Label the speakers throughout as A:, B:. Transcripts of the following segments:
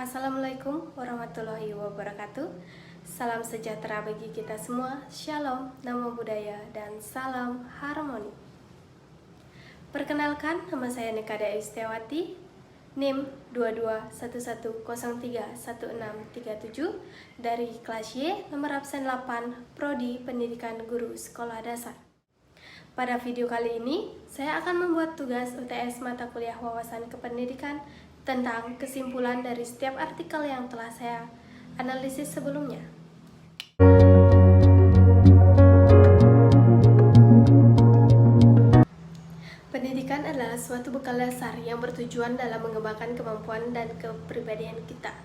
A: Assalamualaikum warahmatullahi wabarakatuh. Salam sejahtera bagi kita semua. Shalom, namo buddhaya, dan salam harmoni. Perkenalkan, nama saya Nikada Istiawati, NIM 2211031637 dari kelas Y, nomor absen 8, Prodi Pendidikan Guru Sekolah Dasar. Pada video kali ini, saya akan membuat tugas UTS mata kuliah wawasan kependidikan tentang kesimpulan dari setiap artikel yang telah saya analisis sebelumnya. Pendidikan adalah suatu bekal dasar yang bertujuan dalam mengembangkan kemampuan dan kepribadian kita.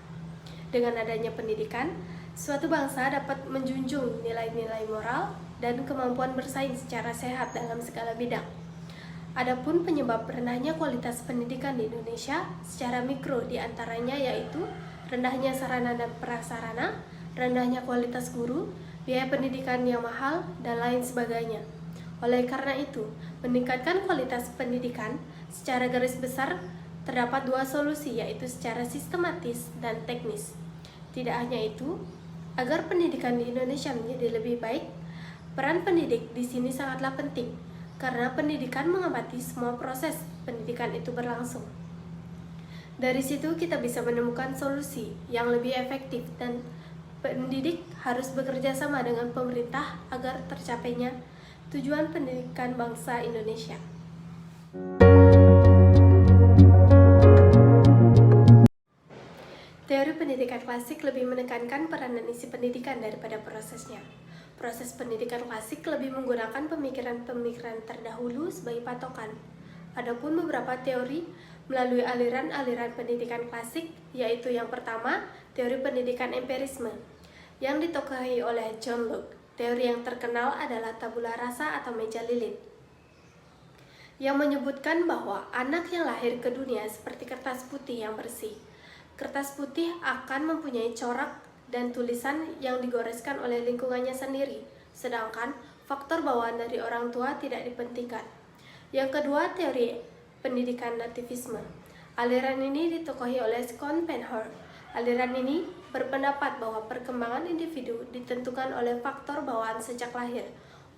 A: Dengan adanya pendidikan, suatu bangsa dapat menjunjung nilai-nilai moral dan kemampuan bersaing secara sehat dalam segala bidang. Adapun penyebab rendahnya kualitas pendidikan di Indonesia secara mikro diantaranya yaitu rendahnya sarana dan prasarana, rendahnya kualitas guru, biaya pendidikan yang mahal, dan lain sebagainya. Oleh karena itu, meningkatkan kualitas pendidikan secara garis besar terdapat dua solusi, yaitu secara sistematis dan teknis. Tidak hanya itu, agar pendidikan di Indonesia menjadi lebih baik, peran pendidik di sini sangatlah penting. Karena pendidikan mengamati semua proses pendidikan itu berlangsung. Dari situ kita bisa menemukan solusi yang lebih efektif dan pendidik harus bekerja sama dengan pemerintah agar tercapainya tujuan pendidikan bangsa Indonesia. Teori pendidikan klasik lebih menekankan peranan isi pendidikan daripada prosesnya. Proses pendidikan klasik lebih menggunakan pemikiran-pemikiran terdahulu sebagai patokan. Adapun beberapa teori melalui aliran-aliran pendidikan klasik, yaitu yang pertama, teori pendidikan empirisme, yang ditokohi oleh John Locke. Teori yang terkenal adalah tabula rasa atau meja lilit, yang menyebutkan bahwa anak yang lahir ke dunia seperti kertas putih yang bersih. Kertas putih akan mempunyai corak dan tulisan yang digoreskan oleh lingkungannya sendiri, sedangkan faktor bawaan dari orang tua tidak dipentingkan. Yang kedua, teori pendidikan nativisme. Aliran ini ditokohi oleh Schopenhauer. Aliran ini berpendapat bahwa perkembangan individu ditentukan oleh faktor bawaan sejak lahir.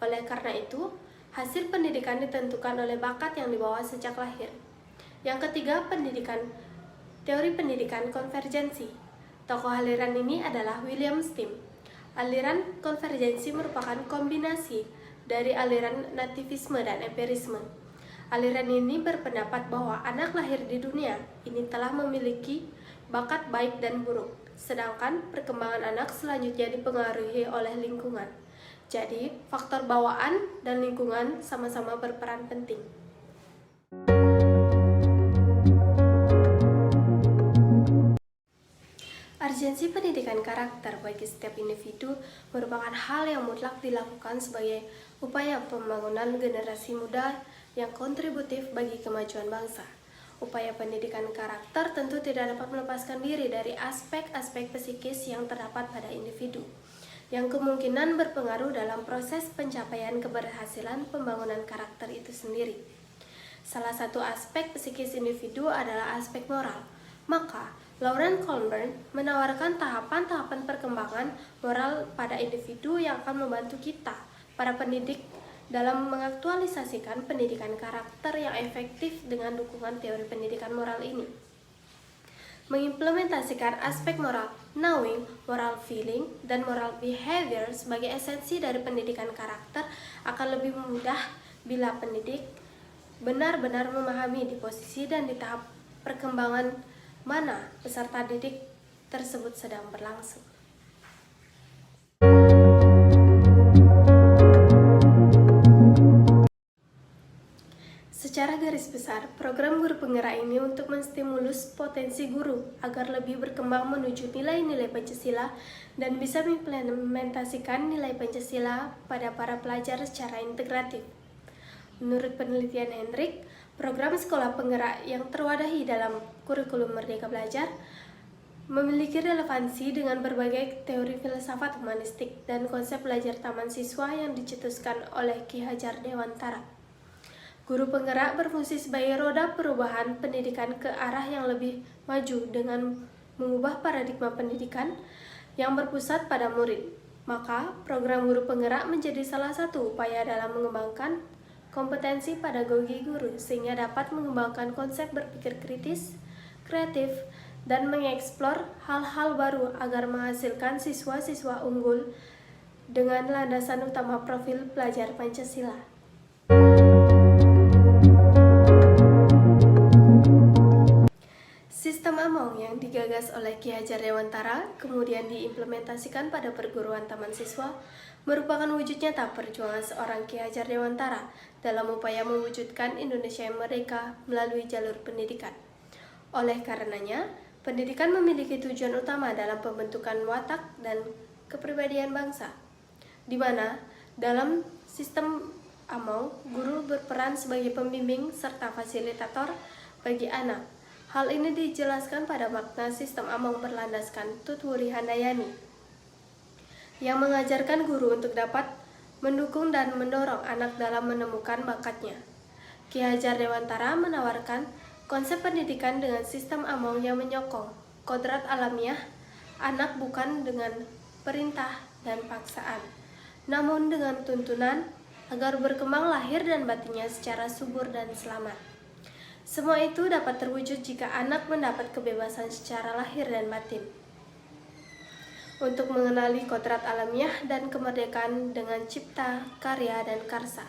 A: Oleh karena itu, hasil pendidikan ditentukan oleh bakat yang dibawa sejak lahir. Yang ketiga, teori pendidikan konvergensi. Tokoh aliran ini adalah William Steam. Aliran konvergensi merupakan kombinasi dari aliran nativisme dan empirisme. Aliran ini berpendapat bahwa anak lahir di dunia ini telah memiliki bakat baik dan buruk, sedangkan perkembangan anak selanjutnya dipengaruhi oleh lingkungan. Jadi, faktor bawaan dan lingkungan sama-sama berperan penting. Urgensi pendidikan karakter bagi setiap individu merupakan hal yang mutlak dilakukan sebagai upaya pembangunan generasi muda yang kontributif bagi kemajuan bangsa. Upaya pendidikan karakter tentu tidak dapat melepaskan diri dari aspek-aspek psikis yang terdapat pada individu, yang kemungkinan berpengaruh dalam proses pencapaian keberhasilan pembangunan karakter itu sendiri. Salah satu aspek psikis individu adalah aspek moral. Maka, Lauren Kohlberg menawarkan tahapan-tahapan perkembangan moral pada individu yang akan membantu kita, para pendidik, dalam mengaktualisasikan pendidikan karakter yang efektif dengan dukungan teori pendidikan moral ini. Mengimplementasikan aspek moral knowing, moral feeling, dan moral behavior sebagai esensi dari pendidikan karakter akan lebih mudah bila pendidik benar-benar memahami di posisi dan di tahap perkembangan mana peserta didik tersebut sedang berlangsung. Secara garis besar, program guru penggerak ini untuk menstimulus potensi guru agar lebih berkembang menuju nilai-nilai Pancasila dan bisa mengimplementasikan nilai Pancasila pada para pelajar secara integratif. Menurut penelitian Hendrik, program sekolah penggerak yang terwadahi dalam kurikulum Merdeka Belajar memiliki relevansi dengan berbagai teori filsafat humanistik dan konsep belajar taman siswa yang dicetuskan oleh Ki Hajar Dewantara. Guru penggerak berfungsi sebagai roda perubahan pendidikan ke arah yang lebih maju dengan mengubah paradigma pendidikan yang berpusat pada murid. Maka, program guru penggerak menjadi salah satu upaya dalam mengembangkan kompetensi pedagogi guru sehingga dapat mengembangkan konsep berpikir kritis, kreatif, dan mengeksplor hal-hal baru agar menghasilkan siswa-siswa unggul dengan landasan utama profil pelajar Pancasila. Sistem Among yang digagas oleh Ki Hajar Dewantara kemudian diimplementasikan pada perguruan taman siswa merupakan wujud nyata perjuangan seorang Ki Hajar Dewantara dalam upaya mewujudkan Indonesia yang merdeka melalui jalur pendidikan. Oleh karenanya, pendidikan memiliki tujuan utama dalam pembentukan watak dan kepribadian bangsa, di mana dalam sistem Among, guru berperan sebagai pembimbing serta fasilitator bagi anak. Hal ini dijelaskan pada makna sistem Among berlandaskan Tutwuri Handayani, yang mengajarkan guru untuk dapat mendukung dan mendorong anak dalam menemukan bakatnya. Ki Hajar Dewantara menawarkan konsep pendidikan dengan sistem Among yang menyokong kodrat alamiah anak bukan dengan perintah dan paksaan, namun dengan tuntunan agar berkembang lahir dan batinnya secara subur dan selamat. Semua itu dapat terwujud jika anak mendapat kebebasan secara lahir dan batin untuk mengenali kodrat alamiah dan kemerdekaan dengan cipta, karya, dan karsa.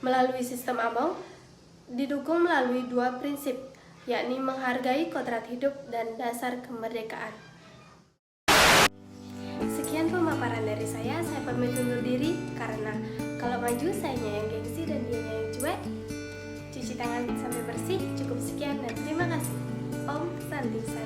A: Melalui sistem Among, didukung melalui dua prinsip, yakni menghargai kodrat hidup dan dasar kemerdekaan. Sekian pemaparan dari saya pamit undur diri karena kalau maju sayanya yang gengsi dan dianya yang cuek. Cuci tangan sampai bersih, cukup sekian dan terima kasih. Om Santi.